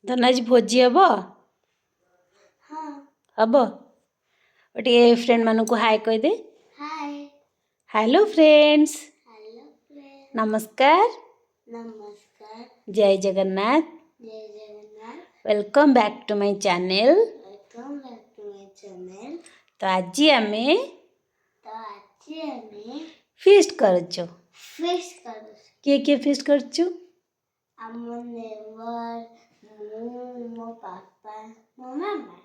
धन आज भोजी हम हम गोटे फ्रेंड मान को हाय कह दे। Hello friends. नमस्कार। जय Jagannath. Welcome back to my channel. तो आज आमे फीस्ट करछु। किए फीस्ट करछु? मो पापा मो मामा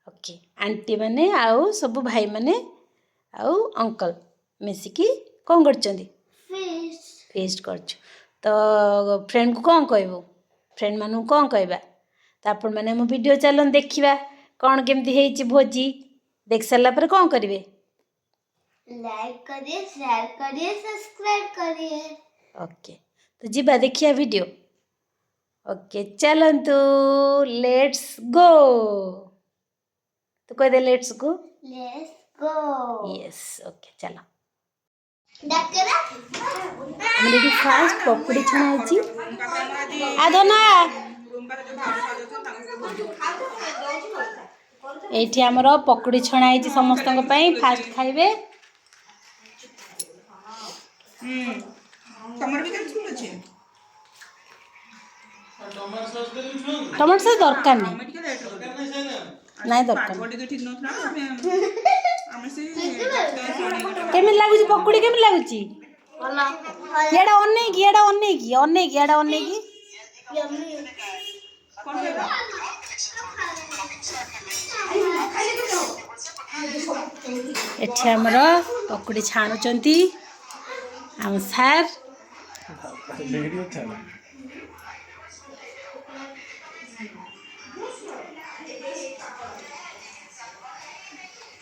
ओके आंटी माने आउ सब भाई माने आउ अंकल मिसिकी कौन करछंदी फीस्ट करछु। तो फ्रेंड को कौन कहबो? फ्रेंड मानु कौन कहबा? तो आपण माने मो वीडियो चलन देखिबा कौन केमती हेची भोजी देख सारला पर कौन करिवे? लाइक करिए, शेयर करिए, सब्सक्राइब करिए। ओके तो जीबा देखिया वीडियो। ओके चलंतु लेट्स गो। तो कह दे लेट्स गो। यस ओके चलो। हमरे फास्ट पकोड़ी छना आइची आदना एठी हमर पकोड़ी छना आइची समस्तन पई फास्ट खाइबे। टमाटर भी केन अछि टमाटर सॉस दरकार नहीं नहीं दरकार बॉडी ठीक नथला हम से केमि लागु छी पकोड़ी केमि लागु छी एडा ओन्ने की एठी हमर पकोड़ी छाणुचंती हम सार वीडियो चला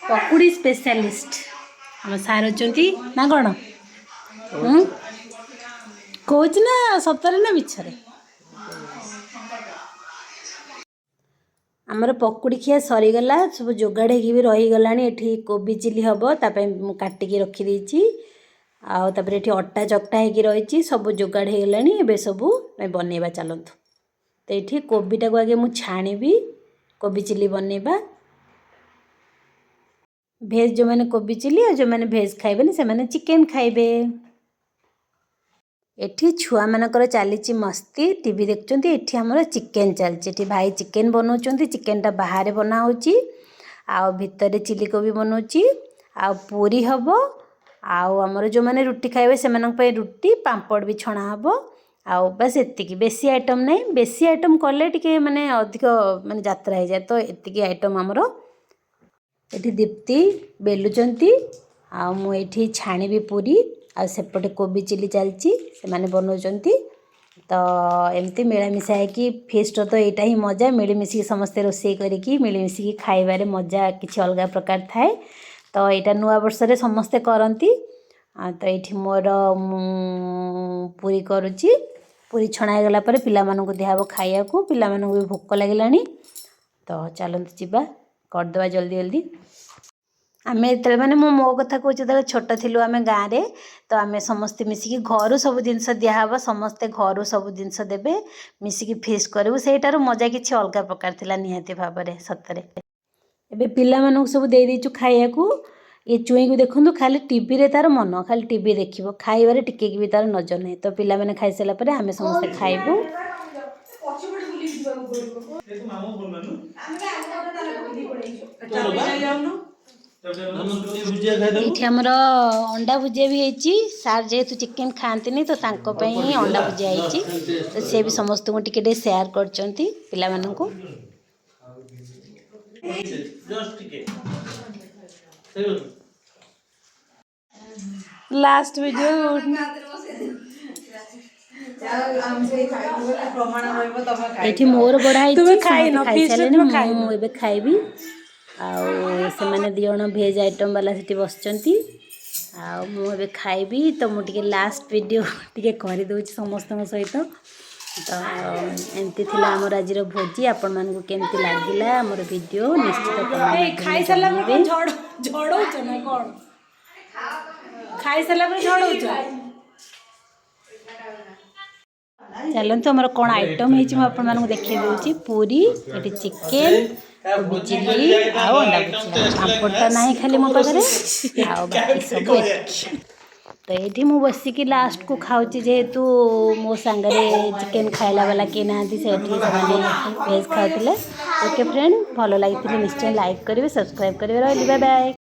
पकोड़ी स्पेशलिस्ट हम सार होचंती ना कोन कोच ना सतरे ना बिछरे आमर पकोड़ी खिया सरीगला सब जोगाड़ हो रहीगला। ये कोबी चिली हम ताप काटिकी रखी देछि आउ तापर ये अटा चकटा हो रही सब जोगाड़ हो सब बनइबा चलतु। तो ये कोबीटा को आगे मुझे छाणीबी कोबी चिली बनइबा। भेज जो मैंने कोबी चिली और जो मैंने भेज खाइबे से मैंने चिकेन खाइबे। एठी छुआ मानकर चली मस्ती टीवी देखुंत। एठी हमर चिकेन चलती भाई चिकेन बनाउछंती चिकेनटा बाहर बना होची आउ भितर चिली कोबी बनाउची आउ पूरी हबो आउ हमर जो माने रुटी खाइबे से मानक पे रुटी पांपड़ भी छणा हबो आउ बस एतिकी बेसी आइटम नहीं। बेसी आइटम कले टिके माने अधिक माने यात्रा हो जाए। तो एतिकी आइटम हमर एठी दीप्ति बेलुचंती आउ मु एठी छाणीबी पूरी आ सेपटे कोबी चिली चलची से माने बनाउचंती। तो एमती मिलामिशा है कि फेस्ट तो यहाँ ही मजा मिलमिशिकी समस्ते रोषे करिकी मिलमिशिकी खाइबारे मजा किसी अलग प्रकार थाए। तो यहाँ नुआ वर्ष रे समस्ते करती। तो ये मोर पूरी करुच्ची पूरी छणा गला पर पिला मानकु दिहाबो खाइया को पिला मानकु भी भोक लागिलानी। तो चलते जीवा करदे जल्दी जल्दी आमे एतले माने मो कथा कहूँ जो छोट थिलु आमे गाँव रे। तो आमे समस्ते मिसिकी घर सब जिनस दिहब समस्ते घर सब जिनस देबे मिसिकी फेस्ट करू सेटार मजा किसी अलग प्रकार थिला निहाती भाव में सतरे। एबे पिला मानक सब दे देचु खाइया को ये चुई को देखंतु खाली टीवी रे तार मन खाली टीवी देखिबो खाइबारे टिके भी तार नजर नहीं। तो पिला माने खाइ सला परे आमे समस्ते खाइबु। ये आमर अंडा भुजिया भी होती सार जेहेतु चिकेन खाती तो तांको अंडा भुजिया होती। तो सी भी समस्त को टिके शेयर करचंती पिला माननकु। लास्ट वीडियो ये मोर बढ़ाई खाई खाइबी आउ से मैंने दिजण भेज आइटम वाला से बसचंती आउ मुझे खाइबी। तो मुझे लास्ट वीडियो टी कर दूसरी समस्त सहित। तो एमती थिला हमर आज भोजी आपण मानकु केमती लागिला हमर वीडियो निश्चित खाई साला पर झड़ौछ ना कोन खाई साला पर झड़ौछ चलते आमर कौन आइटम होपन देखी दूसरी पूरी ये चिकेन कोबी चिल्ली आउ अंडा भुजिया पापड़टा ना खाली मो पाखे सब तो ये मुझे बसिक लास्ट को खाऊँ जेहेतु मो सांगरे चिकेन खाइला वाला किए ना भेज खाते ओके फ्रेंड भल लगी निश्चय लाइक करेंगे सब्सक्राइब करेंगे रही बाय बाय।